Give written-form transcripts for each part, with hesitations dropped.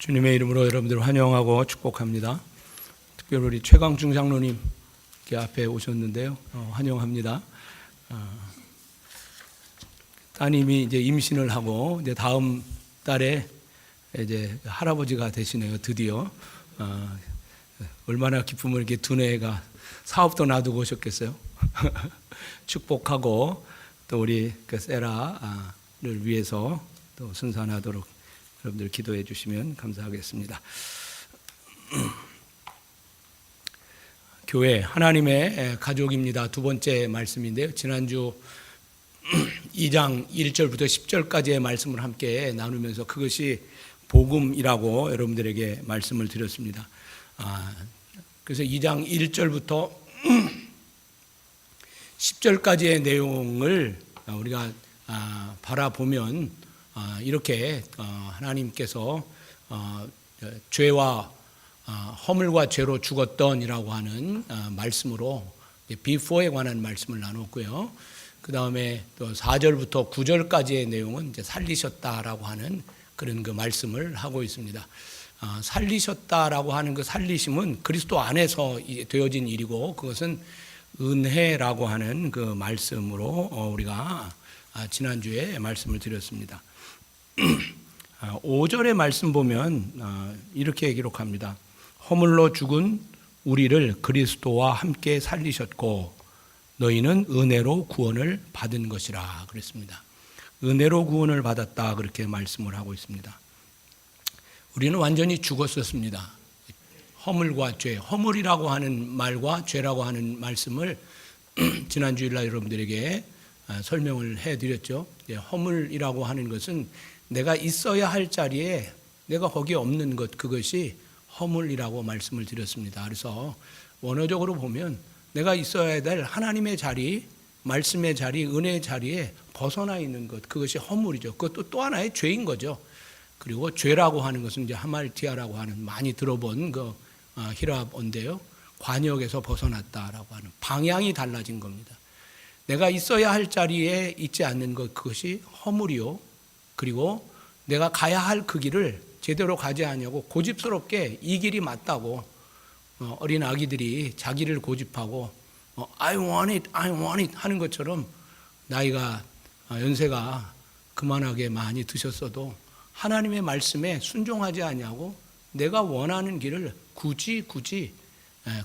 주님의 이름으로 여러분들을 환영하고 축복합니다. 특별히 우리 최강중 장로님 이렇게 앞에 오셨는데요. 환영합니다. 따님이 이제 임신을 하고 이제 다음 달에 이제 할아버지가 되시네요. 드디어. 얼마나 기쁨을 이렇게 두뇌가 사업도 놔두고 오셨겠어요. 축복하고 또 우리 그 세라를 위해서 또 순산하도록 여러분들 기도해 주시면 감사하겠습니다. 교회 하나님의 가족입니다. 두 번째 말씀인데요. 지난주 2장 1절부터 10절까지의 말씀을 함께 나누면서 그것이 복음이라고 여러분들에게 말씀을 드렸습니다. 그래서 2장 1절부터 10절까지의 내용을 우리가 바라보면 이렇게 하나님께서 죄와 허물과 죄로 죽었던이라고 하는 말씀으로 before에 관한 말씀을 나눴고요. 그 다음에 또 4절부터 9절까지의 내용은 이제 살리셨다라고 하는 그런 그 말씀을 하고 있습니다. 살리셨다라고 하는 그 살리심은 그리스도 안에서 되어진 일이고 그것은 은혜라고 하는 그 말씀으로 우리가 지난주에 말씀을 드렸습니다. 5절의 말씀 보면 이렇게 기록합니다. 허물로 죽은 우리를 그리스도와 함께 살리셨고 너희는 은혜로 구원을 받은 것이라 그랬습니다. 은혜로 구원을 받았다 그렇게 말씀을 하고 있습니다. 우리는 완전히 죽었었습니다. 허물과 죄, 허물이라고 하는 말과 죄라고 하는 말씀을 지난 주일날 여러분들에게 설명을 해드렸죠. 허물이라고 하는 것은 내가 있어야 할 자리에 내가 거기에 없는 것, 그것이 허물이라고 말씀을 드렸습니다. 그래서 원어적으로 보면 내가 있어야 될 하나님의 자리, 말씀의 자리, 은혜의 자리에 벗어나 있는 것, 그것이 허물이죠. 그것도 또 하나의 죄인 거죠. 그리고 죄라고 하는 것은 이제 하말티아라고 하는 많이 들어본 그 히랍어인데요. 관역에서 벗어났다라고 하는 방향이 달라진 겁니다. 내가 있어야 할 자리에 있지 않는 것, 그것이 허물이요. 그리고 내가 가야 할 그 길을 제대로 가지 않냐고 고집스럽게 이 길이 맞다고 어린 아기들이 자기를 고집하고 I want it, I want it 하는 것처럼 나이가 연세가 그만하게 많이 드셨어도 하나님의 말씀에 순종하지 않냐고 내가 원하는 길을 굳이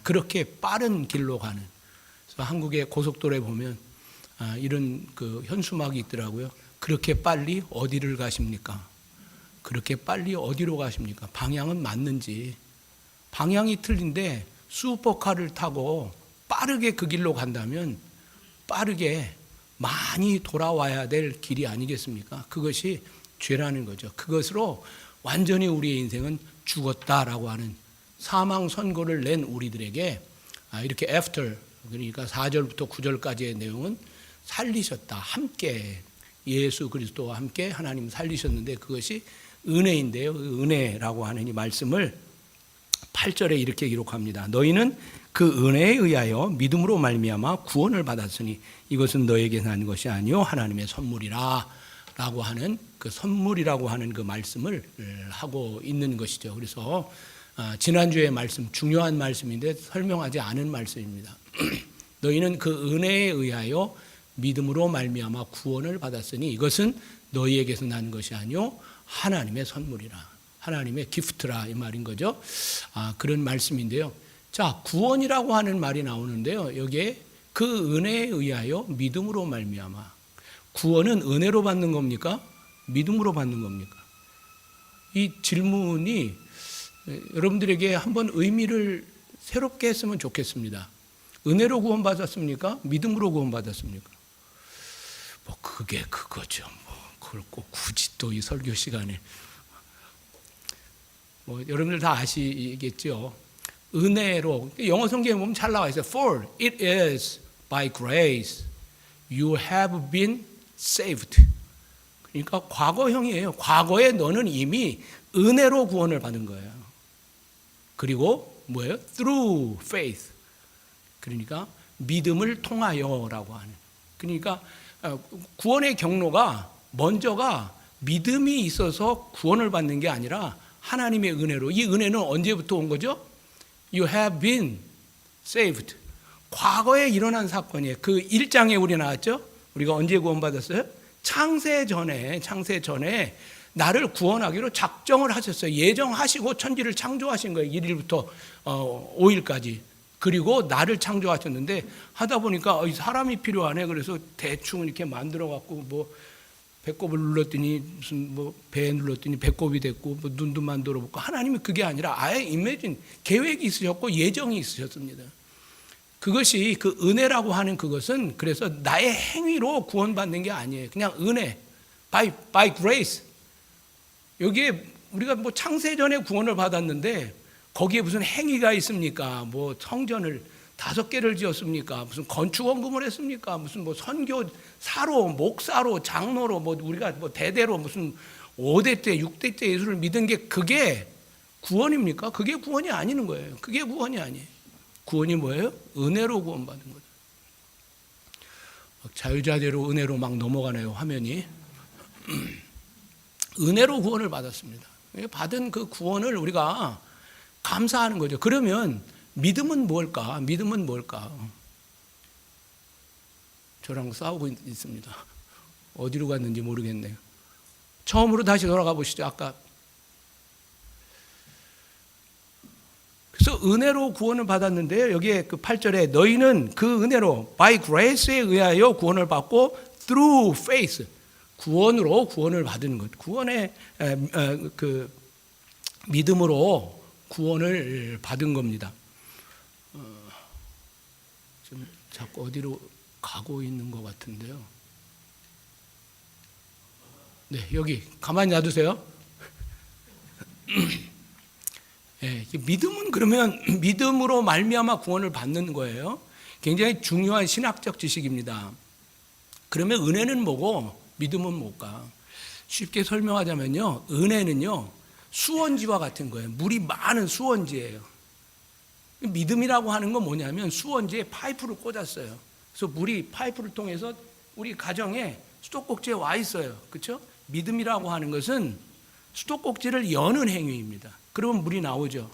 그렇게 빠른 길로 가는. 그래서 한국의 고속도로에 보면 이런 그 현수막이 있더라고요. 그렇게 빨리 어디를 가십니까? 그렇게 빨리 어디로 가십니까? 방향은 맞는지. 방향이 틀린데 슈퍼카를 타고 빠르게 그 길로 간다면 빠르게 많이 돌아와야 될 길이 아니겠습니까? 그것이 죄라는 거죠. 그것으로 완전히 우리의 인생은 죽었다라고 하는 사망 선고를 낸 우리들에게 이렇게 after, 그러니까 4절부터 9절까지의 내용은 살리셨다. 함께 예수 그리스도와 함께 하나님 살리셨는데 그것이 은혜인데요. 은혜라고 하는 이 말씀을 8절에 이렇게 기록합니다. 너희는 그 은혜에 의하여 믿음으로 말미암아 구원을 받았으니 이것은 너에게 난 것이 아니요 하나님의 선물이라 라고 하는 그 선물이라고 하는 그 말씀을 하고 있는 것이죠. 그래서 지난주의 말씀 중요한 말씀인데 설명하지 않은 말씀입니다. 너희는 그 은혜에 의하여 믿음으로 말미암아 구원을 받았으니 이것은 너희에게서 난 것이 아니요 하나님의 선물이라, 하나님의 기프트라 이 말인 거죠. 그런 말씀인데요. 자, 구원이라고 하는 말이 나오는데요. 여기에 그 은혜에 의하여 믿음으로 말미암아. 구원은 은혜로 받는 겁니까? 믿음으로 받는 겁니까? 이 질문이 여러분들에게 한번 의미를 새롭게 했으면 좋겠습니다. 은혜로 구원받았습니까? 믿음으로 구원받았습니까? 그게 그거죠. 그걸 꼭 굳이 또 이 설교 시간에 여러분들 다 아시겠죠. 은혜로 영어 성경에 보면 잘 나와 있어요. For it is by grace you have been saved. 그러니까 과거형이에요. 과거에 너는 이미 은혜로 구원을 받은 거예요. 그리고 뭐예요? Through faith. 그러니까 믿음을 통하여라고 하는. 그러니까 구원의 경로가 먼저가 믿음이 있어서 구원을 받는 게 아니라 하나님의 은혜로. 이 은혜는 언제부터 온 거죠? You have been saved. 과거에 일어난 사건이에요. 그 1장에 우리 나왔죠? 우리가 언제 구원받았어요? 창세 전에 나를 구원하기로 작정을 하셨어요. 예정하시고 천지를 창조하신 거예요. 1일부터 5일까지. 그리고 나를 창조하셨는데 하다 보니까 사람이 필요하네. 그래서 대충 이렇게 만들어 갖고 뭐 배꼽을 눌렀더니 무슨 뭐 배에 눌렀더니 배꼽이 됐고 뭐 눈도 만들어 볼까. 하나님이 그게 아니라 아예 이미진 계획이 있으셨고 예정이 있으셨습니다. 그것이 그 은혜라고 하는 그것은 그래서 나의 행위로 구원받는 게 아니에요. 그냥 은혜, by grace. 여기에 우리가 뭐 창세전에 구원을 받았는데 거기에 무슨 행위가 있습니까? 뭐 성전을 5개를 지었습니까? 무슨 건축원금을 했습니까? 무슨 뭐 선교사로, 목사로, 장로로 뭐 우리가 뭐 대대로 무슨 5대째, 6대째 예수를 믿은 게 그게 구원입니까? 그게 구원이 아니는 거예요. 그게 구원이 아니에요. 구원이 뭐예요? 은혜로 구원받은 거예요. 자유자재로 은혜로 막 넘어가네요, 화면이. 은혜로 구원을 받았습니다. 받은 그 구원을 우리가 감사하는 거죠. 그러면 믿음은 뭘까? 믿음은 뭘까? 저랑 싸우고 있습니다. 어디로 갔는지 모르겠네요. 처음으로 다시 돌아가 보시죠. 아까. 그래서 은혜로 구원을 받았는데요. 여기에 그 8절에 너희는 그 은혜로 by grace에 의하여 구원을 받고 through faith. 구원으로 구원을 받은 것. 구원의 그 믿음으로 구원을 받은 겁니다. 좀 자꾸 어디로 가고 있는 것 같은데요. 네, 여기 가만히 놔두세요. 네, 믿음은 그러면 믿음으로 말미암아 구원을 받는 거예요. 굉장히 중요한 신학적 지식입니다. 그러면 은혜는 뭐고 믿음은 뭘까? 쉽게 설명하자면요, 은혜는요 수원지와 같은 거예요. 물이 많은 수원지예요. 믿음이라고 하는 건 뭐냐면 수원지에 파이프를 꽂았어요. 그래서 물이 파이프를 통해서 우리 가정에 수도꼭지에 와 있어요. 그렇죠? 믿음이라고 하는 것은 수도꼭지를 여는 행위입니다. 그러면 물이 나오죠.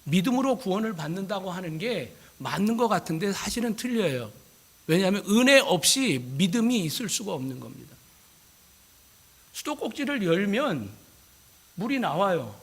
믿음으로 구원을 받는다고 하는 게 맞는 것 같은데 사실은 틀려요. 왜냐하면 은혜 없이 믿음이 있을 수가 없는 겁니다. 수도꼭지를 열면 물이 나와요.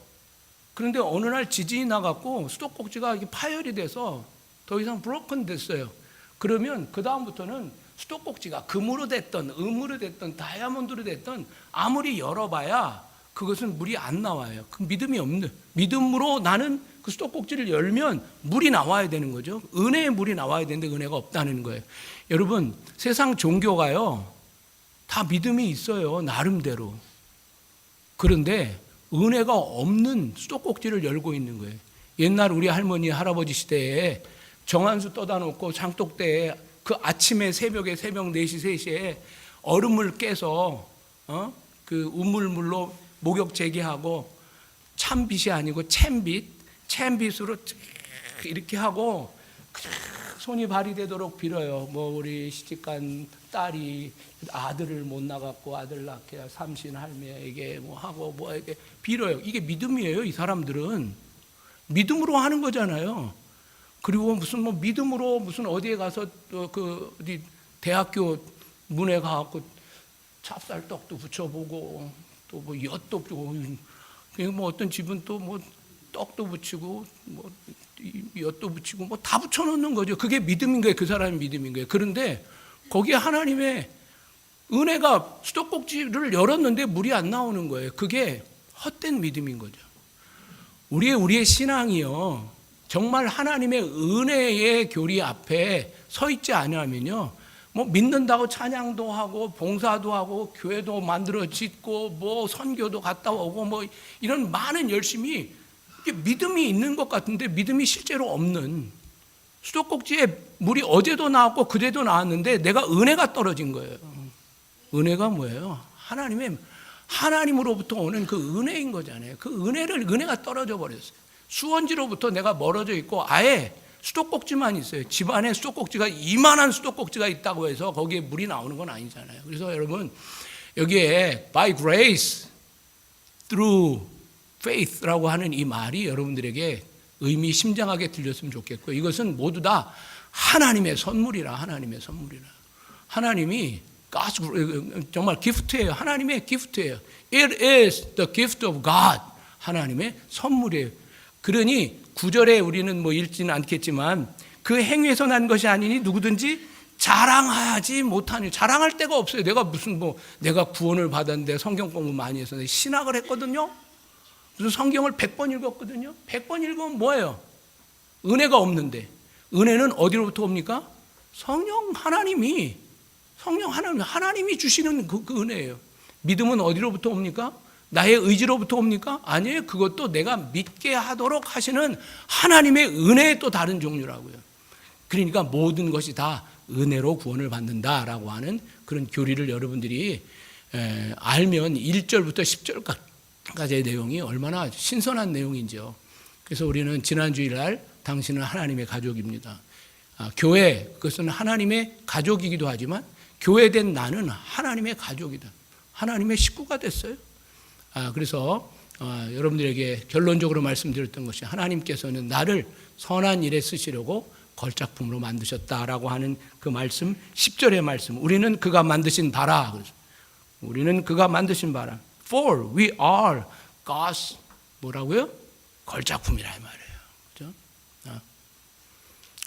그런데 어느 날 지진이 나갖고 수도꼭지가 파열이 돼서 더 이상 브로큰 됐어요. 그러면 그 다음부터는 수도꼭지가 금으로 됐던 은으로 됐던 다이아몬드로 됐던 아무리 열어봐야 그것은 물이 안 나와요. 그 믿음이 없는, 믿음으로 나는 그 수도꼭지를 열면 물이 나와야 되는 거죠. 은혜의 물이 나와야 되는데 은혜가 없다는 거예요. 여러분, 세상 종교가요 다 믿음이 있어요, 나름대로. 그런데 은혜가 없는 수도꼭지를 열고 있는 거예요. 옛날 우리 할머니 할아버지 시대에 정한수 떠다 놓고 장독대에 그 아침에 새벽에 새벽 4시 3시에 얼음을 깨서 그 우물물로 목욕 재개하고 참빗이 아니고 챔빗으로 이렇게 하고 손이 발이 되도록 빌어요. 뭐 우리 시집간 딸이 아들을 못 낳았고 아들 낳게 삼신 할매에게 뭐 하고 뭐에게 빌어요. 이게 믿음이에요. 이 사람들은 믿음으로 하는 거잖아요. 그리고 무슨 뭐 믿음으로 무슨 어디에 가서 그 어디 대학교 문에 가갖고 찹쌀떡도 붙여보고 또 뭐 엿도 주고 뭐 어떤 집은 또 뭐 떡도 붙이고 뭐 엿도 붙이고 뭐 다 붙여놓는 거죠. 그게 믿음인 거예요. 그 사람의 믿음인 거예요. 그런데 거기에 하나님의 은혜가 수도꼭지를 열었는데 물이 안 나오는 거예요. 그게 헛된 믿음인 거죠. 우리의 신앙이요 정말 하나님의 은혜의 교리 앞에 서 있지 않으면요 뭐 믿는다고 찬양도 하고 봉사도 하고 교회도 만들어 짓고 뭐 선교도 갔다 오고 뭐 이런 많은 열심이 믿음이 있는 것 같은데 믿음이 실제로 없는, 수도꼭지에 물이 어제도 나왔고 그제도 나왔는데 내가 은혜가 떨어진 거예요. 은혜가 뭐예요? 하나님으로부터 오는 그 은혜인 거잖아요. 그 은혜가 떨어져 버렸어요. 수원지로부터 내가 멀어져 있고 아예 수도꼭지만 있어요. 집안에 수도꼭지가 이만한 수도꼭지가 있다고 해서 거기에 물이 나오는 건 아니잖아요. 그래서 여러분 여기에 by grace through faith라고 하는 이 말이 여러분들에게 의미심장하게 들렸으면 좋겠고, 이것은 모두 다 하나님의 선물이라. 하나님의 선물이라. 하나님이 정말 기프트예요. 하나님의 기프트예요. It is the gift of God. 하나님의 선물이에요. 그러니 9절에 우리는 뭐 읽지는 않겠지만 그 행위에서 난 것이 아니니 누구든지 자랑하지 못하니. 자랑할 데가 없어요. 내가 내가 구원을 받았는데 성경 공부 많이 해서 신학을 했거든요. 무슨 성경을 100번 읽었거든요. 100번 읽으면 뭐예요? 은혜가 없는데. 은혜는 어디로부터 옵니까? 성령 하나님이 주시는 그 은혜예요. 믿음은 어디로부터 옵니까? 나의 의지로부터 옵니까? 아니에요. 그것도 내가 믿게 하도록 하시는 하나님의 은혜의 또 다른 종류라고요. 그러니까 모든 것이 다 은혜로 구원을 받는다라고 하는 그런 교리를 여러분들이 알면 1절부터 10절까지의 내용이 얼마나 신선한 내용인지요. 그래서 우리는 지난 주일날 당신은 하나님의 가족입니다. 교회, 그것은 하나님의 가족이기도 하지만 교회된 나는 하나님의 가족이다. 하나님의 식구가 됐어요. 그래서 여러분들에게 결론적으로 말씀드렸던 것이 하나님께서는 나를 선한 일에 쓰시려고 걸작품으로 만드셨다라고 하는 그 말씀, 10절의 말씀. 우리는 그가 만드신 바라. 우리는 그가 만드신 바라. For we are God's 뭐라고요? 걸작품이라 이 말이에요. 그렇죠?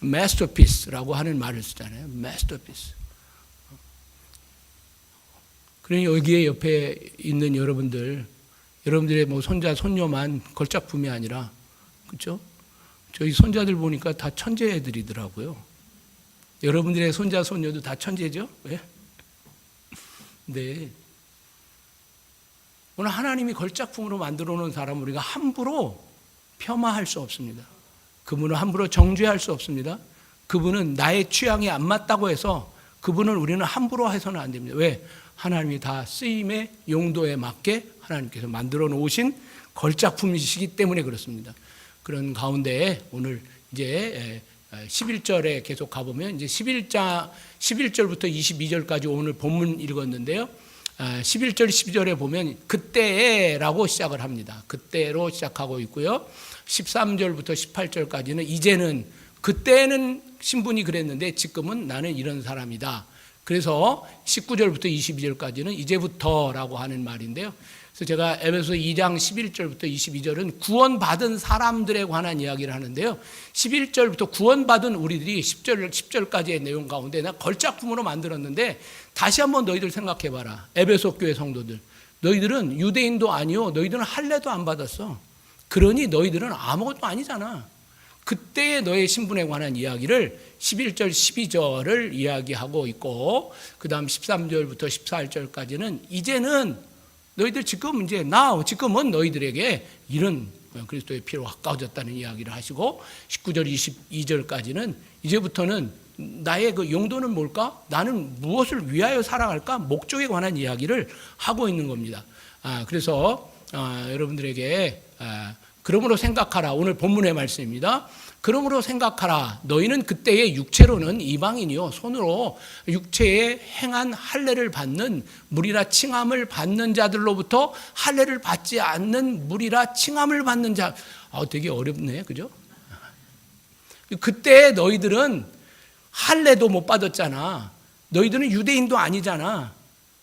masterpiece라고 하는 말을 쓰잖아요. masterpiece. 그러니 여기에 옆에 있는 여러분들의 뭐 손자, 손녀만 걸작품이 아니라, 그렇죠? 저희 손자들 보니까 다 천재들이더라고요. 여러분들의 손자, 손녀도 다 천재죠? 왜? 네. 오늘 하나님이 걸작품으로 만들어 놓은 사람을 우리가 함부로 폄하할 수 없습니다. 그분을 함부로 정죄할 수 없습니다. 그분은 나의 취향에 안 맞다고 해서 그분을 우리는 함부로 해서는 안 됩니다. 왜? 하나님이 다 쓰임의 용도에 맞게 하나님께서 만들어 놓으신 걸작품이시기 때문에 그렇습니다. 그런 가운데 오늘 이제 11절에 계속 가보면 이제 11절부터 22절까지 오늘 본문 읽었는데요. 11절, 12절에 보면 그때라고 시작을 합니다. 그때로 시작하고 있고요. 13절부터 18절까지는 이제는, 그때는 신분이 그랬는데 지금은 나는 이런 사람이다. 그래서 19절부터 22절까지는 이제부터라고 하는 말인데요. 그래서 제가 에베소 2장 11절부터 22절은 구원받은 사람들에 관한 이야기를 하는데요. 11절부터 구원받은 우리들이 10절까지의 내용 가운데 나 걸작품으로 만들었는데 다시 한번 너희들 생각해봐라. 에베소 교회 성도들. 너희들은 유대인도 아니요. 너희들은 할례도 안 받았어. 그러니 너희들은 아무것도 아니잖아. 그때의 너의 신분에 관한 이야기를 11절, 12절을 이야기하고 있고, 그 다음 13절부터 14절까지는 이제는 너희들 지금은 너희들에게 이런 그리스도의 피로 가까워졌다는 이야기를 하시고, 19절, 22절까지는 이제부터는 나의 그 용도는 뭘까? 나는 무엇을 위하여 살아갈까? 목적에 관한 이야기를 하고 있는 겁니다. 그래서 여러분들에게 그러므로 생각하라. 오늘 본문의 말씀입니다. 그러므로 생각하라. 너희는 그때의 육체로는 이방인이요 손으로 육체에 행한 할례를 받는 물이라 칭함을 받는 자들로부터 할례를 받지 않는 물이라 칭함을 받는 자. 되게 어렵네, 그죠? 그때 너희들은 할례도 못 받았잖아. 너희들은 유대인도 아니잖아.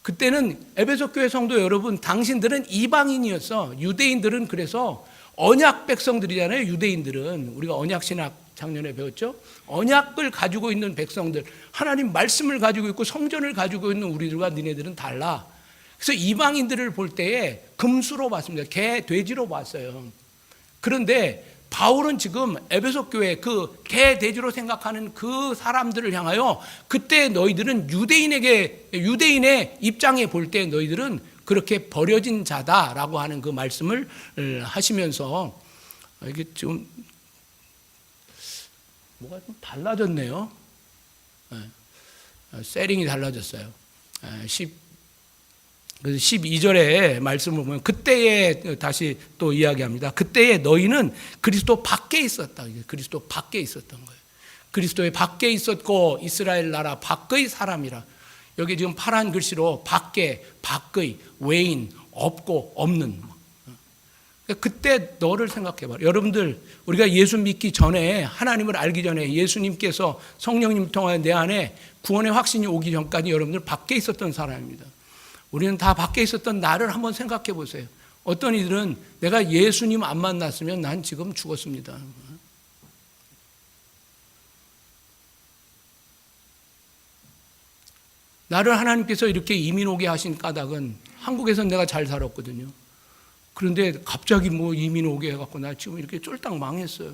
그때는 에베소 교회 성도 여러분, 당신들은 이방인이었어. 유대인들은 그래서 언약 백성들이잖아요. 유대인들은 우리가 언약 신학 작년에 배웠죠. 언약을 가지고 있는 백성들, 하나님 말씀을 가지고 있고 성전을 가지고 있는 우리들과 니네들은 달라. 그래서 이방인들을 볼 때에 금수로 봤습니다. 개, 돼지로 봤어요. 그런데 바울은 지금 에베소 교회 그 개, 돼지로 생각하는 그 사람들을 향하여 그때 너희들은 유대인의 입장에 볼 때 너희들은 그렇게 버려진 자다라고 하는 그 말씀을 하시면서, 이게 좀 뭐가 좀 달라졌네요. 세링이 달라졌어요. 12절의 말씀을 보면 그때에 다시 또 이야기합니다. 그때에 너희는 그리스도 밖에 있었다. 그리스도 밖에 있었던 거예요. 그리스도의 밖에 있었고 이스라엘 나라 밖의 사람이라. 여기 지금 파란 글씨로 밖에, 밖의, 외인, 없고 없는. 그때 너를 생각해봐. 여러분들, 우리가 예수 믿기 전에, 하나님을 알기 전에 예수님께서 성령님 통하여 내 안에 구원의 확신이 오기 전까지 여러분들 밖에 있었던 사람입니다. 우리는 다 밖에 있었던 나를 한번 생각해 보세요. 어떤 이들은 내가 예수님 안 만났으면 난 지금 죽었습니다. 나를 하나님께서 이렇게 이민 오게 하신 까닭은 한국에서는 내가 잘 살았거든요. 그런데 갑자기 뭐 이민 오게 해갖고 나 지금 이렇게 쫄딱 망했어요.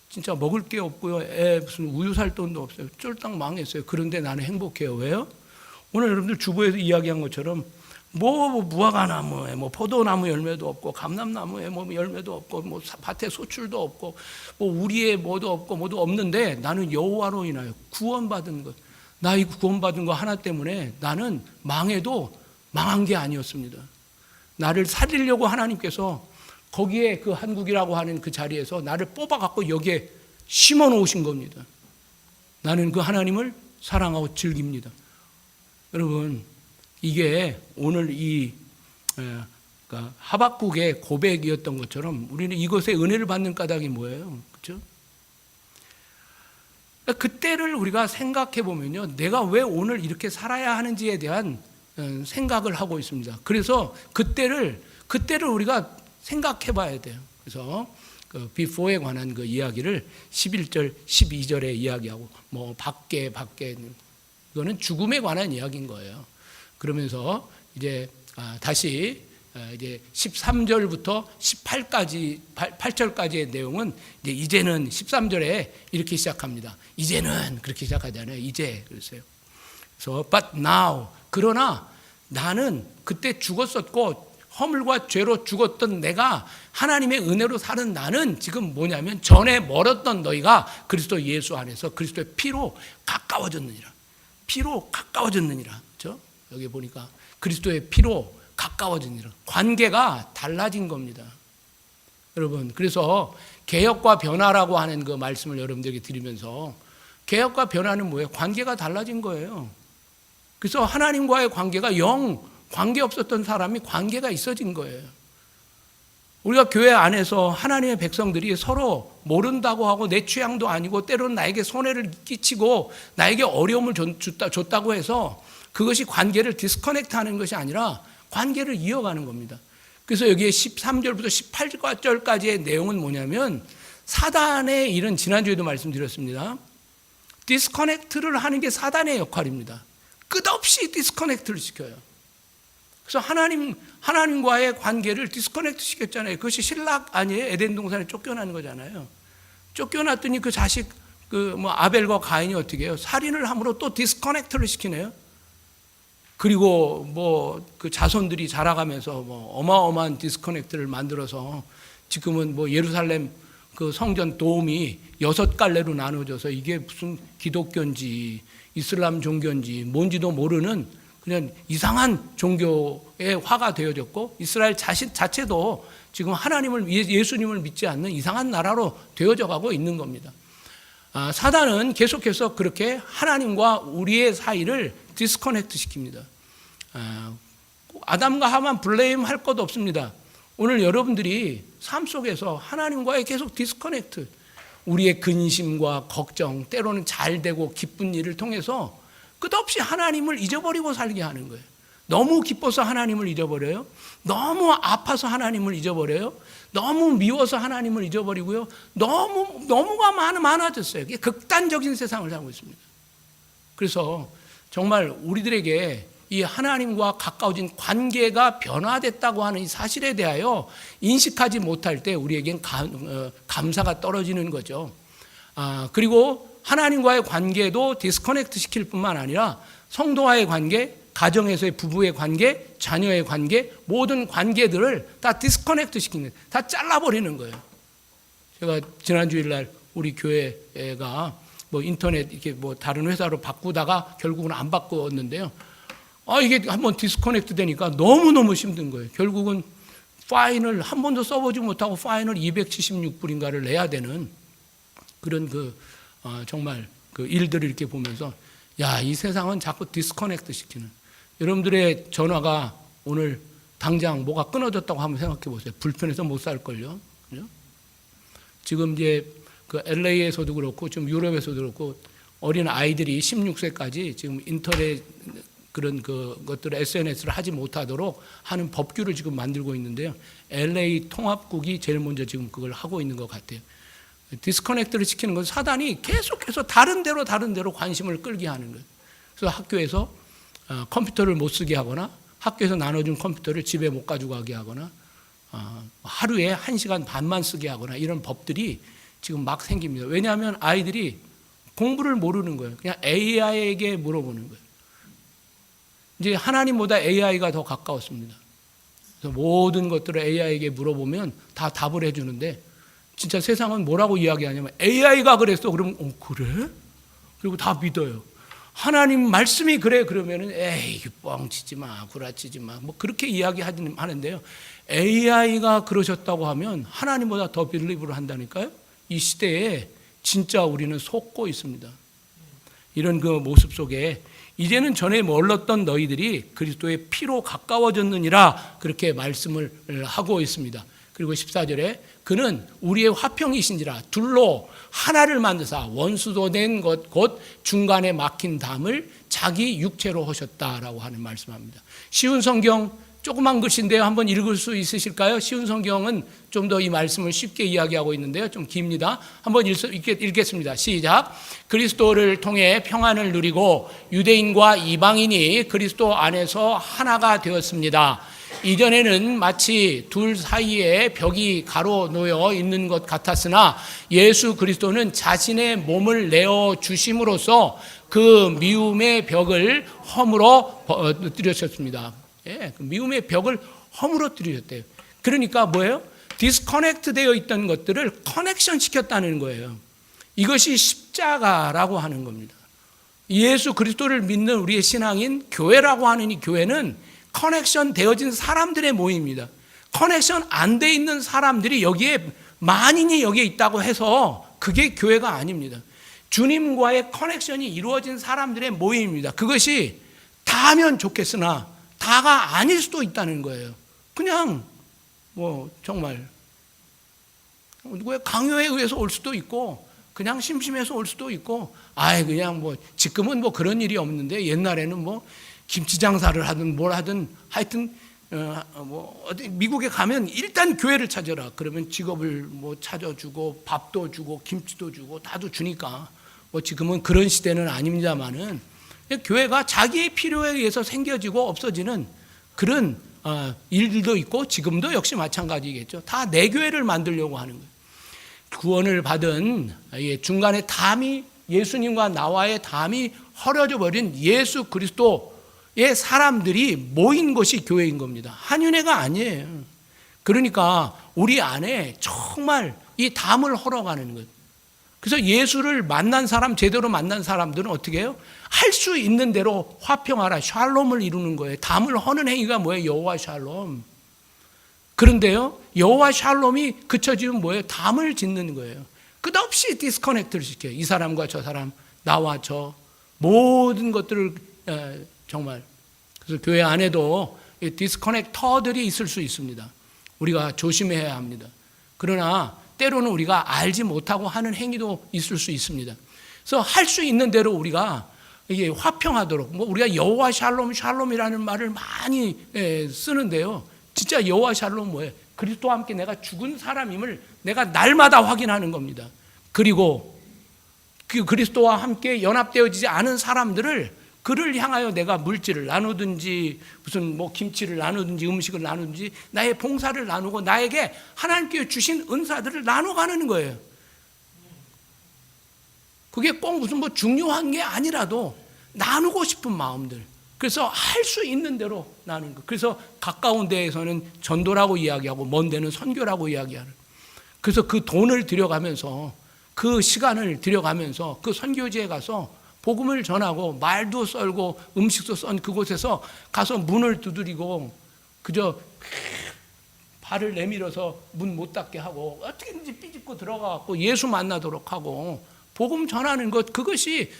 진짜 먹을 게 없고요. 무슨 우유 살 돈도 없어요. 쫄딱 망했어요. 그런데 나는 행복해요. 왜요? 오늘 여러분들 주보에서 이야기한 것처럼 뭐 무화과나무에 뭐 포도나무 열매도 없고 감람나무에 뭐 열매도 없고 뭐 밭에 소출도 없고 뭐 우리에 뭐도 없고 뭐도 없는데 나는 여호와로 인하여 구원받은 것, 나 이 구원받은 거 하나 때문에 나는 망해도 망한 게 아니었습니다. 나를 살리려고 하나님께서 거기에 그 한국이라고 하는 그 자리에서 나를 뽑아갖고 여기에 심어 놓으신 겁니다. 나는 그 하나님을 사랑하고 즐깁니다. 여러분, 이게 오늘 이 그러니까 하박국의 고백이었던 것처럼 우리는 이것에 은혜를 받는 까닭이 뭐예요? 그렇죠? 그때를 우리가 생각해 보면요, 내가 왜 오늘 이렇게 살아야 하는지에 대한 생각을 하고 있습니다. 그래서 그때를 우리가 생각해 봐야 돼요. 그래서 그 before에 관한 그 이야기를 11절, 12절에 이야기하고 뭐 밖에 이거는 죽음에 관한 이야기인 거예요. 그러면서 이제 다시 이제 13절부터 8절까지의 내용은 이제는 13절에 이렇게 시작합니다. 이제는 그렇게 시작하잖아요. 이제 그랬어요. 그래서 but now, 그러나 나는 그때 죽었었고 허물과 죄로 죽었던 내가 하나님의 은혜로 사는 나는 지금 뭐냐면 전에 멀었던 너희가 그리스도 예수 안에서 그리스도의 피로 가까워졌느니라. 피로 가까워졌느니라. 그렇죠? 여기 보니까 그리스도의 피로 가까워지니라. 관계가 달라진 겁니다. 여러분, 그래서 개혁과 변화라고 하는 그 말씀을 여러분들에게 드리면서 개혁과 변화는 뭐예요? 관계가 달라진 거예요. 그래서 하나님과의 관계가 관계 없었던 사람이 관계가 있어진 거예요. 우리가 교회 안에서 하나님의 백성들이 서로 모른다고 하고 내 취향도 아니고 때로는 나에게 손해를 끼치고 나에게 어려움을 줬다고 해서 그것이 관계를 디스커넥트 하는 것이 아니라 관계를 이어가는 겁니다. 그래서 여기에 13절부터 18절까지의 내용은 뭐냐면 사단의 일은 지난주에도 말씀드렸습니다. 디스커넥트를 하는 게 사단의 역할입니다. 끝없이 디스커넥트를 시켜요. 그래서 하나님과의 관계를 디스커넥트 시켰잖아요. 그것이 신락 아니에요? 에덴 동산에 쫓겨나는 거잖아요. 쫓겨났더니 그 자식 아벨과 가인이 어떻게 해요? 살인을 함으로 또 디스커넥트를 시키네요. 그리고 그 자손들이 자라가면서 어마어마한 디스커넥트를 만들어서 지금은 예루살렘 그 성전 도움이 6갈래로 나눠져서 이게 무슨 기독교인지 이슬람 종교인지 뭔지도 모르는 그냥 이상한 종교의 화가 되어졌고 이스라엘 자체도 지금 예수님을 믿지 않는 이상한 나라로 되어져 가고 있는 겁니다. 사단은 계속해서 그렇게 하나님과 우리의 사이를 디스커넥트 시킵니다. 아담과 하만 블레임 할 것도 없습니다. 오늘 여러분들이 삶 속에서 하나님과의 계속 디스커넥트, 우리의 근심과 걱정, 때로는 잘 되고 기쁜 일을 통해서 끝없이 하나님을 잊어버리고 살게 하는 거예요. 너무 기뻐서 하나님을 잊어버려요. 너무 아파서 하나님을 잊어버려요. 너무 미워서 하나님을 잊어버리고요. 너무가 많아졌어요. 이게 극단적인 세상을 살고 있습니다. 그래서 정말 우리들에게 이 하나님과 가까워진 관계가 변화됐다고 하는 이 사실에 대하여 인식하지 못할 때 우리에겐 감사가 떨어지는 거죠. 그리고 하나님과의 관계도 디스커넥트 시킬 뿐만 아니라 성도와의 관계, 가정에서의 부부의 관계, 자녀의 관계, 모든 관계들을 다 디스커넥트 시키는, 다 잘라버리는 거예요. 제가 지난 주일날 우리 교회가 인터넷 이렇게 다른 회사로 바꾸다가 결국은 안 바꾸었는데요. 이게 한번 디스커넥트 되니까 너무너무 힘든 거예요. 결국은 파인을 한 번도 써보지 못하고 파인을 276불인가를 내야 되는 그런 정말 그 일들을 이렇게 보면서 이 세상은 자꾸 디스커넥트 시키는, 여러분들의 전화가 오늘 당장 뭐가 끊어졌다고 한번 생각해 보세요. 불편해서 못 살걸요. 그죠? 지금 이제 그 LA에서도 그렇고 좀 유럽에서도 그렇고 어린 아이들이 16세까지 지금 인터넷 그런 것들을 SNS를 하지 못하도록 하는 법규를 지금 만들고 있는데요. LA 통합국이 제일 먼저 지금 그걸 하고 있는 것 같아요. 디스커넥트를 시키는 건 사단이 계속해서 다른 데로 관심을 끌게 하는 거예요. 그래서 학교에서 컴퓨터를 못 쓰게 하거나 학교에서 나눠준 컴퓨터를 집에 못 가지고 가게 하거나 하루에 1시간 반만 쓰게 하거나 이런 법들이 지금 막 생깁니다. 왜냐하면 아이들이 공부를 모르는 거예요. 그냥 AI에게 물어보는 거예요. 이제 하나님보다 AI가 더 가까웠습니다. 그래서 모든 것들을 AI에게 물어보면 다 답을 해주는데 진짜 세상은 뭐라고 이야기하냐면 AI가 그랬어. 그러면 그래? 그리고 다 믿어요. 하나님 말씀이 그래 그러면은 에이 뻥치지 마, 구라치지 마, 뭐 그렇게 이야기하는데요. AI가 그러셨다고 하면 하나님보다 더 빌리브를 한다니까요. 이 시대에 진짜 우리는 속고 있습니다. 이런 그 모습 속에 이제는 전에 멀렀던 너희들이 그리스도의 피로 가까워졌느니라 그렇게 말씀을 하고 있습니다. 그리고 14절에 그는 우리의 화평이신지라 둘로 하나를 만드사 원수도 된 것 곧 중간에 막힌 담을 자기 육체로 하셨다라고 하는 말씀합니다. 쉬운 성경 조그만 글씨인데요. 한번 읽을 수 있으실까요? 쉬운 성경은 좀 더 이 말씀을 쉽게 이야기하고 있는데요. 좀 깁니다. 한번 읽겠습니다. 시작. 그리스도를 통해 평안을 누리고 유대인과 이방인이 그리스도 안에서 하나가 되었습니다. 이전에는 마치 둘 사이에 벽이 가로놓여 있는 것 같았으나 예수 그리스도는 자신의 몸을 내어 주심으로써 그 미움의 벽을 허물어 드렸습니다. 예, 그 미움의 벽을 허물어 드렸대요. 그러니까 뭐예요? 디스커넥트 되어 있던 것들을 커넥션 시켰다는 거예요. 이것이 십자가라고 하는 겁니다. 예수 그리스도를 믿는 우리의 신앙인 교회라고 하는 이 교회는 커넥션 되어진 사람들의 모임입니다. 커넥션 안 돼 있는 사람들이 여기에 만인이 여기에 있다고 해서 그게 교회가 아닙니다. 주님과의 커넥션이 이루어진 사람들의 모임입니다. 그것이 다면 좋겠으나 다가 아닐 수도 있다는 거예요. 그냥 뭐 정말 누구의 강요에 의해서 올 수도 있고 그냥 심심해서 올 수도 있고 그냥 뭐 지금은 뭐 그런 일이 없는데 옛날에는 뭐 김치 장사를 하든 뭘 하든 하여튼 뭐 어디 미국에 가면 일단 교회를 찾아라. 그러면 직업을 뭐 찾아주고 밥도 주고 김치도 주고 다도 주니까 뭐 지금은 그런 시대는 아닙니다만은 교회가 자기의 필요에 의해서 생겨지고 없어지는 그런 일들도 있고 지금도 역시 마찬가지겠죠. 다 내 교회를 만들려고 하는 거예요. 구원을 받은 중간에 담이 예수님과 나와의 담이 헐어져 버린 예수 그리스도의 사람들이 모인 것이 교회인 겁니다. 한윤회가 아니에요. 그러니까 우리 안에 정말 이 담을 헐어가는 것. 그래서 예수를 만난 사람, 제대로 만난 사람들은 어떻게 해요? 할 수 있는 대로 화평하라, 샬롬을 이루는 거예요. 담을 허는 행위가 뭐예요? 여호와 샬롬. 그런데요, 여호와 샬롬이 그쳐지면 뭐예요? 담을 짓는 거예요. 끝없이 디스커넥트를 시켜요. 이 사람과 저 사람, 나와 저 모든 것들을 정말. 그래서 교회 안에도 디스커넥터들이 있을 수 있습니다. 우리가 조심해야 합니다. 그러나 때로는 우리가 알지 못하고 하는 행위도 있을 수 있습니다. 그래서 할 수 있는 대로 우리가 이게 화평하도록, 뭐 우리가 여호와 샬롬이라는 말을 많이 쓰는데요. 진짜 여호와 샬롬 뭐예요? 그리스도와 함께 내가 죽은 사람임을 내가 날마다 확인하는 겁니다. 그리고 그 그리스도와 함께 연합되어지지 않은 사람들을 그를 향하여 내가 물질을 나누든지 무슨 뭐 김치를 나누든지 음식을 나누든지 나의 봉사를 나누고 나에게 하나님께 주신 은사들을 나눠가는 거예요. 그게 꼭 무슨 뭐 중요한 게 아니라도 나누고 싶은 마음들. 그래서 할 수 있는 대로 나누는 거. 그래서 가까운 데에서는 전도라고 이야기하고 먼 데는 선교라고 이야기하는. 그래서 그 돈을 들여가면서 그 시간을 들여가면서 그 선교지에 가서 복음을 전하고 말도 썰고 음식도 썬 그곳에서 가서 문을 두드리고 그저 발을 내밀어서 문 못 닫게 하고 어떻게든지 삐집고 들어가고 예수 만나도록 하고 복음 전하는 것, 그것이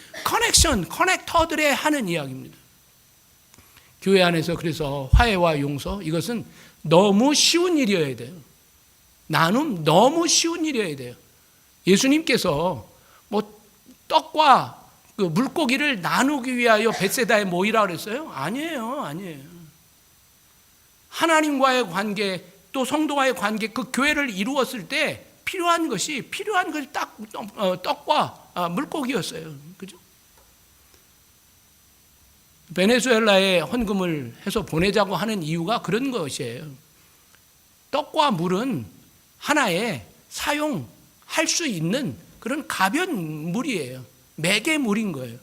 커넥터들의 하는 이야기입니다. 교회 안에서 그래서 화해와 용서, 이것은 너무 쉬운 일이어야 돼요. 나눔 너무 쉬운 일이어야 돼요. 예수님께서 뭐 떡과 그 물고기를 나누기 위하여 벳세다에 모이라 그랬어요? 아니에요. 하나님과의 관계, 또 성도와의 관계, 그 교회를 이루었을 때 필요한 것이 딱 떡과 물고기였어요. 그죠? 베네수엘라에 헌금을 해서 보내자고 하는 이유가 그런 것이에요. 떡과 물은 하나의 사용할 수 있는 그런 가변 물이에요. 매개물인 거예요.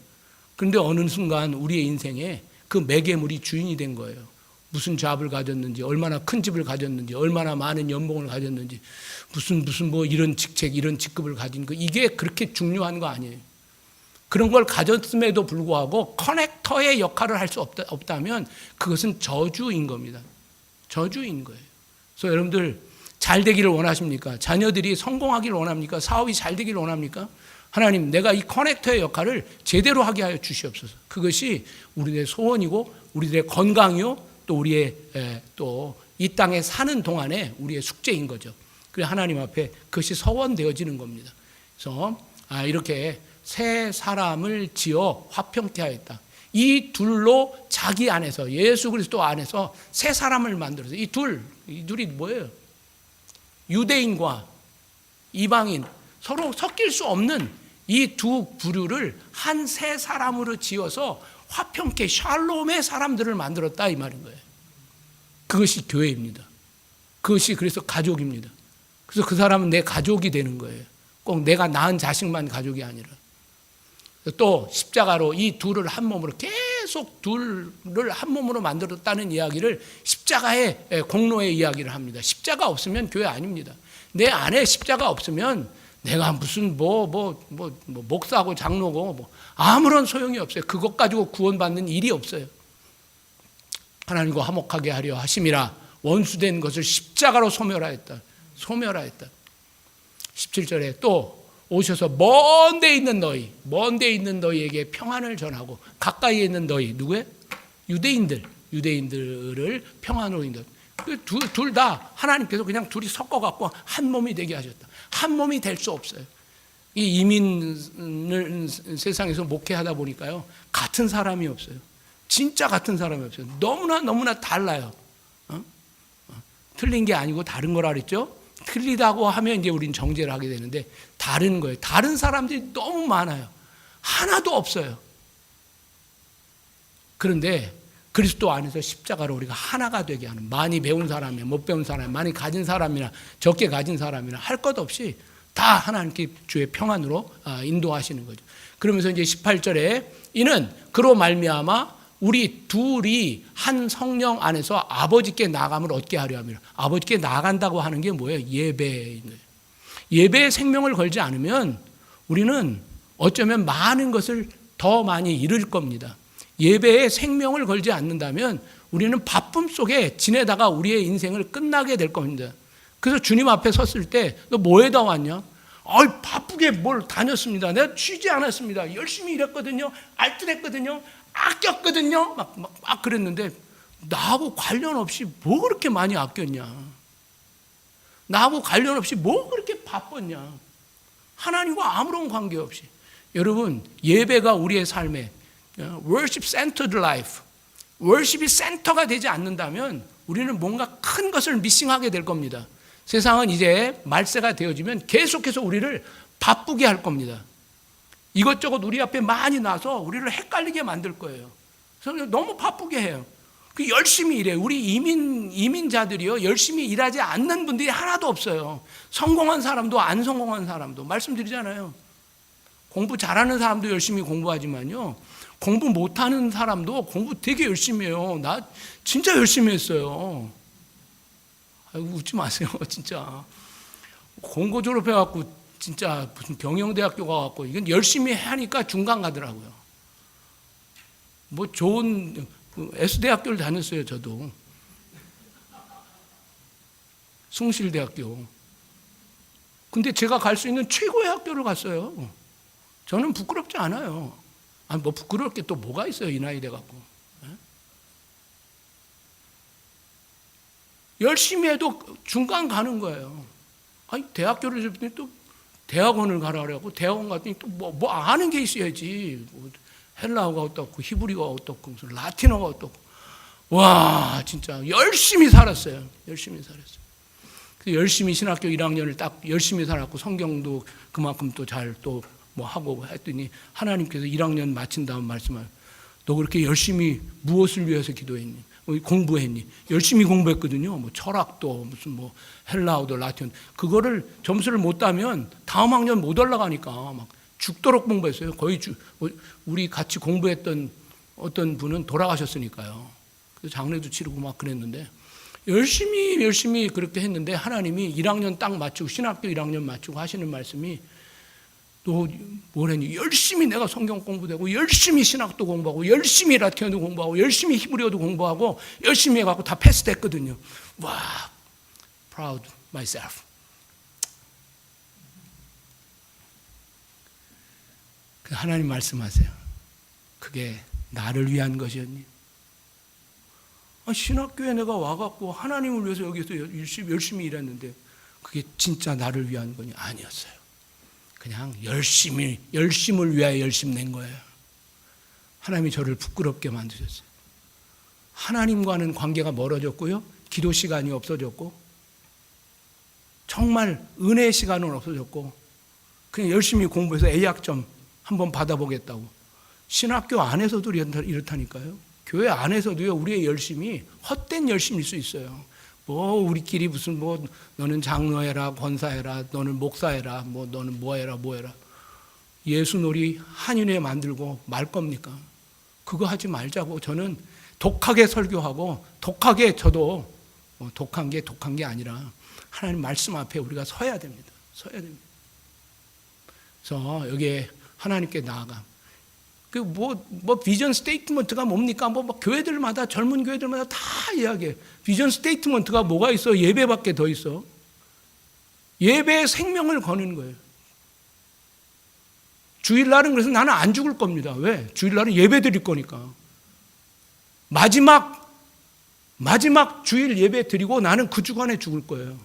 그런데 어느 순간 우리의 인생에 그 매개물이 주인이 된 거예요. 무슨 잡을 가졌는지, 얼마나 큰 집을 가졌는지, 얼마나 많은 연봉을 가졌는지, 무슨 뭐 이런 직책, 이런 직급을 가진 거, 이게 그렇게 중요한 거 아니에요. 그런 걸 가졌음에도 불구하고 커넥터의 역할을 할 수 없다면 그것은 저주인 겁니다. 저주인 거예요. 그래서 여러분들 잘 되기를 원하십니까? 자녀들이 성공하기를 원합니까? 사업이 잘 되기를 원합니까? 하나님, 내가 이 커넥터의 역할을 제대로 하게 하여 주시옵소서. 그것이 우리의 소원이고 우리들의 건강이요, 또 우리의 또 이 땅에 사는 동안에 우리의 숙제인 거죠. 그래서 하나님 앞에 그것이 서원되어지는 겁니다. 그래서 이렇게 새 사람을 지어 화평케 하였다. 이 둘로 자기 안에서, 예수 그리스도 안에서 새 사람을 만들어서, 이 둘이 뭐예요? 유대인과 이방인 서로 섞일 수 없는 이 두 부류를 한 새 사람으로 지어서 화평케 샬롬의 사람들을 만들었다, 이 말인 거예요. 그것이 교회입니다. 그것이 그래서 가족입니다. 그래서 그 사람은 내 가족이 되는 거예요. 꼭 내가 낳은 자식만 가족이 아니라. 또 십자가로 이 둘을 한 몸으로, 계속 둘을 한 몸으로 만들었다는 이야기를 십자가의 공로의 이야기를 합니다. 십자가 없으면 교회 아닙니다. 내 안에 십자가 없으면 내가 무슨 목사고 장로고 아무런 소용이 없어요. 그것 가지고 구원받는 일이 없어요. 하나님과 화목하게 하려 하심이라 원수된 것을 십자가로 소멸하였다. 17절에 또 오셔서 먼 데 있는 너희에게 평안을 전하고, 가까이에 있는 너희, 누구예요? 유대인들을 평안으로 인도. 둘 다 하나님께서 그냥 둘이 섞어갖고 한 몸이 되게 하셨다. 한 몸이 될 수 없어요. 이 이민을 세상에서 목회하다 보니까요, 같은 사람이 없어요. 진짜 같은 사람이 없어요. 너무나 달라요. 틀린 게 아니고 다른 거라 그랬죠? 틀리다고 하면 이제 우린 정죄를 하게 되는데, 다른 거예요. 다른 사람들이 너무 많아요. 하나도 없어요. 그런데 그리스도 안에서 십자가로 우리가 하나가 되게 하는, 많이 배운 사람이나 못 배운 사람, 많이 가진 사람이나 적게 가진 사람이나 할 것 없이 다 하나님께 주의 평안으로 인도하시는 거죠. 그러면서 이제 18절에 이는 그로 말미암아 우리 둘이 한 성령 안에서 아버지께 나아감을 얻게 하려 함이라. 아버지께 나아간다고 하는 게 뭐예요? 예배인 거예요. 예배에 생명을 걸지 않으면 우리는 어쩌면 많은 것을 더 많이 잃을 겁니다. 예배에 생명을 걸지 않는다면 우리는 바쁨 속에 지내다가 우리의 인생을 끝나게 될 겁니다. 그래서 주님 앞에 섰을 때 너 뭐에다 왔냐? 바쁘게 뭘 다녔습니다. 내가 쉬지 않았습니다. 열심히 일했거든요. 알뜰했거든요. 아꼈거든요. 막 그랬는데 나하고 관련 없이 뭐 그렇게 많이 아꼈냐? 나하고 관련 없이 뭐 그렇게 바빴냐? 하나님과 아무런 관계 없이. 여러분, 예배가 우리의 삶에 worship centered life, worship이 센터가 되지 않는다면 우리는 뭔가 큰 것을 미싱하게 될 겁니다. 세상은 이제 말세가 되어지면 계속해서 우리를 바쁘게 할 겁니다. 이것저것 우리 앞에 많이 나서 우리를 헷갈리게 만들 거예요. 그래서 너무 바쁘게 해요. 열심히 일해요. 우리 이민자들이요, 열심히 일하지 않는 분들이 하나도 없어요. 성공한 사람도 안 성공한 사람도. 말씀드리잖아요. 공부 잘하는 사람도 열심히 공부하지만요, 공부 못하는 사람도 공부 되게 열심히 해요. 나 진짜 열심히 했어요. 아이고, 웃지 마세요. 진짜 공고 졸업해갖고 진짜 무슨 경영대학교 가갖고 이건 열심히 하니까 중간 가더라고요. 뭐 좋은 S대학교를 다녔어요. 저도 숭실대학교. 근데 제가 갈 수 있는 최고의 학교를 갔어요. 저는 부끄럽지 않아요. 뭐 부끄러울 게 또 뭐가 있어요, 이 나이 돼갖고. 열심히 해도 중간 가는 거예요. 아니, 대학교를 줬더니 또 대학원을 가라고, 대학원 갔더니 또 뭐 아는 게 있어야지. 뭐 헬라어가 어떻고, 히브리어가 어떻고, 무슨 라틴어가 어떻고. 와, 진짜 열심히 살았어요. 열심히 살았어요. 열심히 신학교 1학년을 딱 열심히 살았고, 성경도 그만큼 또 잘 또 뭐 하고 했더니 하나님께서 1학년 마친 다음 말씀을, 너 그렇게 열심히 무엇을 위해서 기도했니? 공부했니? 열심히 공부했거든요. 뭐 철학도 무슨 뭐 헬라어도 라틴, 그거를 점수를 못 따면 다음 학년 못 올라가니까 막 죽도록 공부했어요. 거의 우리 같이 공부했던 어떤 분은 돌아가셨으니까요. 그래서 장례도 치르고 막 그랬는데, 열심히 그렇게 했는데 하나님이 1학년 딱 마치고, 신학교 1학년 마치고 하시는 말씀이, 또 뭐랬니? 열심히 내가 성경 공부되고, 열심히 신학도 공부하고, 열심히 라틴어도 공부하고, 열심히 히브리어도 공부하고, 열심히 해갖고 다 패스됐거든요. 와, proud myself. 하나님 말씀하세요. 그게 나를 위한 것이었니? 신학교에 내가 와갖고 하나님을 위해서 여기서 열심히 일했는데 그게 진짜 나를 위한 거니? 아니었어요. 그냥 열심을 위하여 열심 낸 거예요. 하나님이 저를 부끄럽게 만드셨어요. 하나님과는 관계가 멀어졌고요, 기도 시간이 없어졌고, 정말 은혜의 시간은 없어졌고, 그냥 열심히 공부해서 A학점 한번 받아보겠다고. 신학교 안에서도 이렇다니까요. 교회 안에서도요, 우리의 열심이 헛된 열심일 수 있어요. 뭐 우리끼리 무슨 뭐 너는 장로해라, 권사해라, 너는 목사해라, 뭐 너는 뭐해라. 예수놀이 한인회 만들고 말 겁니까? 그거 하지 말자고. 저는 독하게 설교하고, 독하게, 저도 독한 게 아니라 하나님 말씀 앞에 우리가 서야 됩니다. 그래서 여기에 하나님께 나아가. 뭐 비전 스테이트먼트가 뭡니까? 뭐 교회들마다, 젊은 교회들마다 다 이야기해. 비전 스테이트먼트가 뭐가 있어? 예배밖에 더 있어. 예배에 생명을 거는 거예요. 주일날은 그래서 나는 안 죽을 겁니다. 왜? 주일날은 예배 드릴 거니까. 마지막 주일 예배 드리고 나는 그 주간에 죽을 거예요.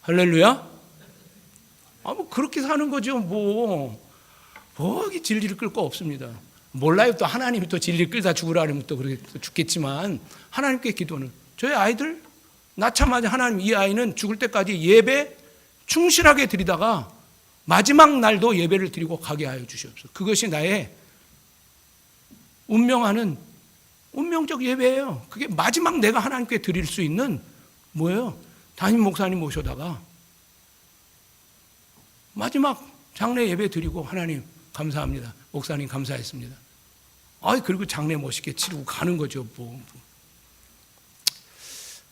할렐루야? 뭐 그렇게 사는 거죠. 진리를 끌 거 없습니다. 몰라요. 또 하나님이 또 진리를 끌다 죽으라 하면 또 그렇게 죽겠지만, 하나님께 기도는, 저희 아이들 낳자마자 하나님, 이 아이는 죽을 때까지 예배 충실하게 드리다가 마지막 날도 예배를 드리고 가게 하여 주시옵소서. 그것이 나의 운명적 예배예요. 그게 마지막 내가 하나님께 드릴 수 있는 뭐예요? 담임 목사님 모셔다가 마지막 장례 예배 드리고, 하나님 감사합니다, 목사님 감사했습니다. 그리고 장례 멋있게 치르고 가는 거죠.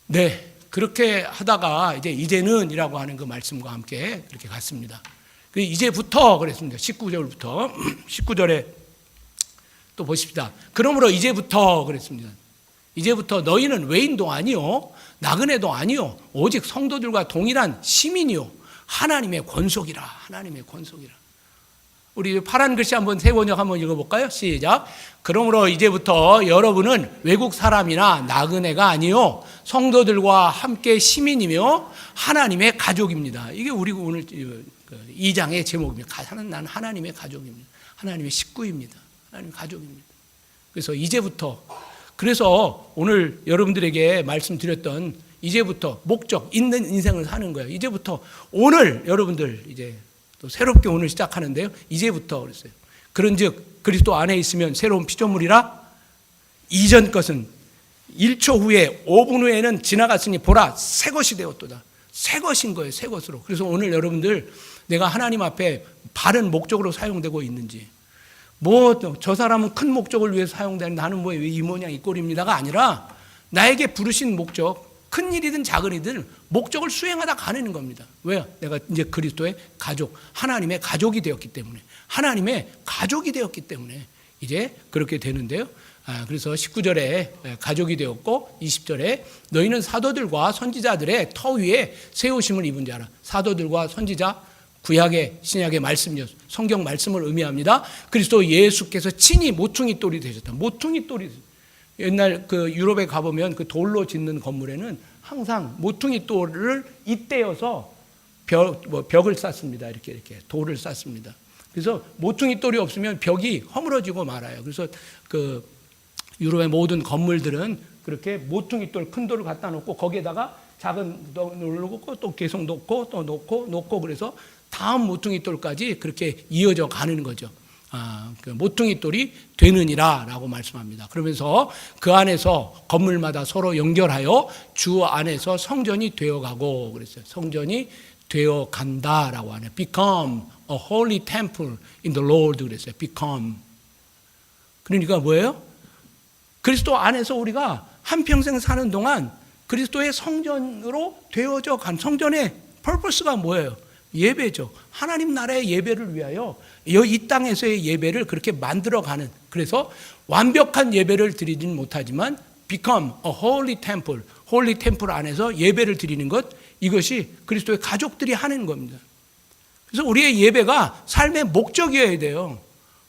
네, 그렇게 하다가 이제는이라고 하는 그 말씀과 함께 그렇게 갔습니다. 이제부터 그랬습니다. 19절부터 19절에 또 보십시다. 그러므로 이제부터 그랬습니다. 이제부터 너희는 외인도 아니요, 나그네도 아니요, 오직 성도들과 동일한 시민이요, 하나님의 권속이라. 우리 파란 글씨 한번 세 번역 한번 읽어볼까요? 시작. 그러므로 이제부터 여러분은 외국 사람이나 나그네가 아니요, 성도들과 함께 시민이며 하나님의 가족입니다. 이게 우리 오늘 2장의 제목입니다. 나는 하나님의 가족입니다. 하나님의 식구입니다. 하나님의 가족입니다. 그래서 이제부터, 그래서 오늘 여러분들에게 말씀드렸던 이제부터 목적 있는 인생을 사는 거예요. 이제부터 오늘 여러분들 이제 또 새롭게 오늘 시작하는데요. 이제부터 그랬어요. 그런즉 그리스도 안에 있으면 새로운 피조물이라, 이전 것은 1초 후에 5분 후에는 지나갔으니 보라 새 것이 되었도다. 새 것인 거예요. 새 것으로. 그래서 오늘 여러분들 내가 하나님 앞에 바른 목적으로 사용되고 있는지, 저 사람은 큰 목적을 위해서 사용되는, 나는 왜 이 모양 이 꼴입니다가 아니라 나에게 부르신 목적, 큰 일이든 작은 일이든 목적을 수행하다 가는 겁니다. 왜요? 내가 이제 그리스도의 가족, 하나님의 가족이 되었기 때문에, 이제 그렇게 되는데요. 그래서 19절에 가족이 되었고, 20절에 너희는 사도들과 선지자들의 터 위에 세우심을 입은 자라. 사도들과 선지자, 구약의 신약의 말씀이요, 성경 말씀을 의미합니다. 그리스도 예수께서 친히 모퉁이 돌이 되셨다. 모퉁이 돌이, 옛날 그 유럽에 가보면 그 돌로 짓는 건물에는 항상 모퉁이 돌을 잇대어서 벽을 쌓습니다. 이렇게 돌을 쌓습니다. 그래서 모퉁이 돌이 없으면 벽이 허물어지고 말아요. 그래서 그 유럽의 모든 건물들은 그렇게 모퉁이 돌, 큰 돌을 갖다 놓고 거기에다가 작은 돌을 놓고 또 계속 놓고 또 놓고 그래서 다음 모퉁이 돌까지 그렇게 이어져 가는 거죠. 그 모퉁이 돌이 되느니라라고 말씀합니다. 그러면서 그 안에서 건물마다 서로 연결하여 주 안에서 성전이 되어가고 그랬어요. 성전이 되어 간다라고 하네요. Become a holy temple in the Lord 그랬어요. Become. 그러니까 뭐예요? 그리스도 안에서 우리가 한평생 사는 동안 그리스도의 성전으로 되어져 간 성전의 purpose가 뭐예요? 예배죠. 하나님 나라의 예배를 위하여 이 땅에서의 예배를 그렇게 만들어가는, 그래서 완벽한 예배를 드리진 못하지만 become a holy temple, holy temple 안에서 예배를 드리는 것, 이것이 그리스도의 가족들이 하는 겁니다. 그래서 우리의 예배가 삶의 목적이어야 돼요.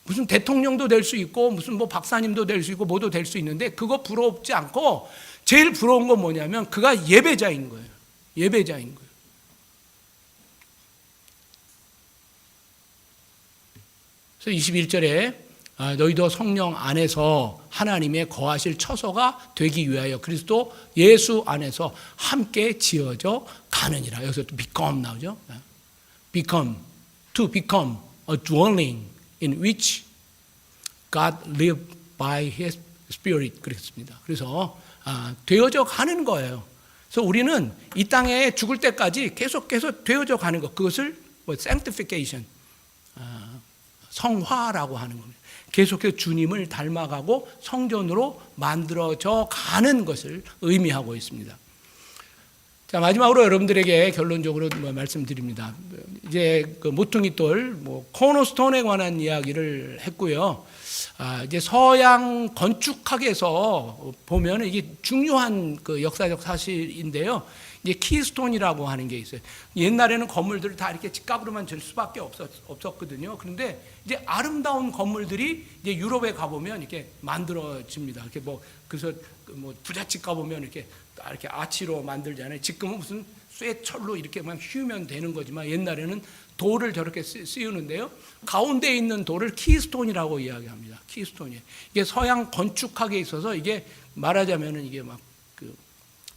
무슨 대통령도 될 수 있고 무슨 뭐 박사님도 될 수 있고 뭐도 될 수 있는데 그거 부럽지 않고 제일 부러운 건 뭐냐면 그가 예배자인 거예요. 예배자인 거예요. 그래서 21절에 너희도 성령 안에서 하나님의 거하실 처소가 되기 위하여 그리스도 예수 안에서 함께 지어져 가느니라. 여기서 또 become 나오죠. become, to become a dwelling in which God live by His Spirit 그랬습니다. 그래서 되어져 가는 거예요. 그래서 우리는 이 땅에 죽을 때까지 계속해서 되어져 가는 것, 그것을 sanctification, 성화라고 하는 겁니다. 계속해서 주님을 닮아가고 성전으로 만들어져 가는 것을 의미하고 있습니다. 자, 마지막으로 여러분들에게 결론적으로 말씀드립니다. 이제 그 모퉁이 돌, 코너스톤에 관한 이야기를 했고요. 이제 서양 건축학에서 보면 이게 중요한 그 역사적 사실인데요. 이제 키스톤이라고 하는 게 있어요. 옛날에는 건물들을 다 이렇게 직각으로만 질 수밖에 없었거든요. 그런데 이제 아름다운 건물들이 이제 유럽에 가보면 이렇게 만들어집니다. 이렇게 그래서 부잣집 가보면 이렇게 아치로 만들잖아요. 지금은 무슨 쇠철로 이렇게만 휘우면 되는 거지만 옛날에는 돌을 저렇게 씌우는데요. 가운데 있는 돌을 키스톤이라고 이야기합니다. 키스톤이에요. 이게 서양 건축학에 있어서 이게 말하자면은 이게 막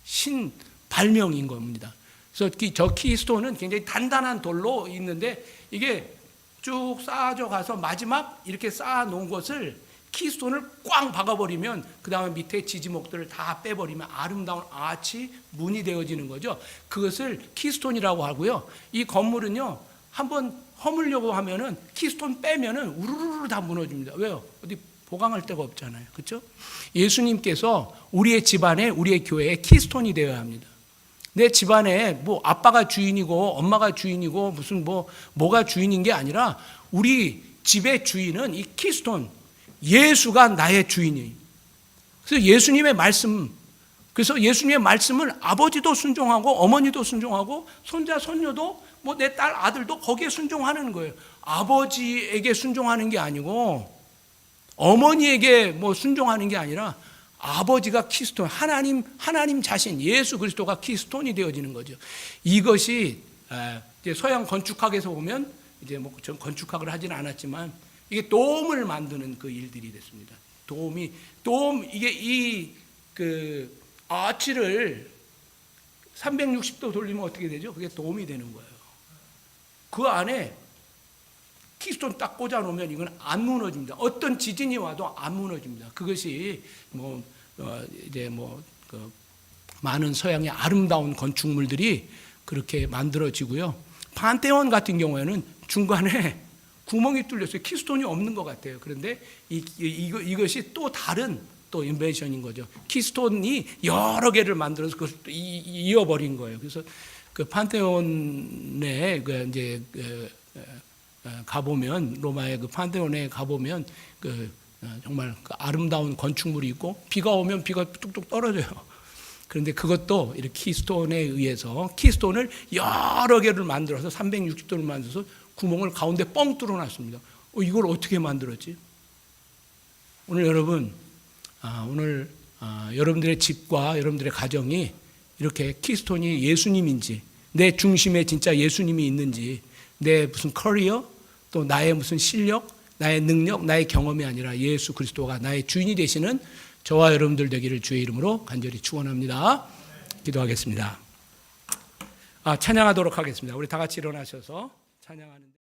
신 발명인 겁니다. 그래서 저 키스톤은 굉장히 단단한 돌로 있는데 이게 쭉 쌓아져 가서 마지막 이렇게 쌓아 놓은 것을 키스톤을 꽝 박아버리면 그 다음에 밑에 지지목들을 다 빼버리면 아름다운 아치 문이 되어지는 거죠. 그것을 키스톤이라고 하고요. 이 건물은요, 한번 허물려고 하면은 키스톤 빼면은 우르르 다 무너집니다. 왜요? 어디 보강할 데가 없잖아요. 그렇죠? 예수님께서 우리의 집안에, 우리의 교회에 키스톤이 되어야 합니다. 내 집안에 아빠가 주인이고 엄마가 주인이고 무슨 뭐가 주인인 게 아니라 우리 집의 주인은 이 키스톤, 예수가 나의 주인이에요. 그래서 예수님의 말씀, 그래서 예수님의 말씀을 아버지도 순종하고 어머니도 순종하고 손자 손녀도 내 딸 아들도 거기에 순종하는 거예요. 아버지에게 순종하는 게 아니고 어머니에게 순종하는 게 아니라 아버지가 키스톤, 하나님 자신, 예수 그리스도가 키스톤이 되어지는 거죠. 이것이 이제 서양 건축학에서 보면 이제 전 건축학을 하지는 않았지만 이게 돔을 만드는 그 일들이 됐습니다. 돔 이게 그 아치를 360도 돌리면 어떻게 되죠? 그게 돔이 되는 거예요. 그 안에 키스톤 딱 꽂아 놓으면 이건 안 무너집니다. 어떤 지진이 와도 안 무너집니다. 그것이 많은 서양의 아름다운 건축물들이 그렇게 만들어지고요. 판테온 같은 경우에는 중간에 구멍이 뚫렸어요. 키스톤이 없는 것 같아요. 그런데 이것이 또 다른 인벤션인 거죠. 키스톤이 여러 개를 만들어서 그것을 또 이어버린 거예요. 그래서 그 판테온에 이제 가보면, 로마의 그 판테온에 가보면 정말 아름다운 건축물이 있고 비가 오면 비가 뚝뚝 떨어져요. 그런데 그것도 이렇게 키스톤에 의해서 키스톤을 여러 개를 만들어서 360도를 만들어서 구멍을 가운데 뻥 뚫어놨습니다. 이걸 어떻게 만들었지? 오늘 여러분, 여러분들의 집과 여러분들의 가정이 이렇게 키스톤이 예수님인지, 내 중심에 진짜 예수님이 있는지, 내 무슨 커리어, 또 나의 무슨 실력, 나의 능력, 나의 경험이 아니라 예수 그리스도가 나의 주인이 되시는 저와 여러분들 되기를 주의 이름으로 간절히 축원합니다. 기도하겠습니다. 찬양하도록 하겠습니다. 우리 다 같이 일어나셔서 찬양하는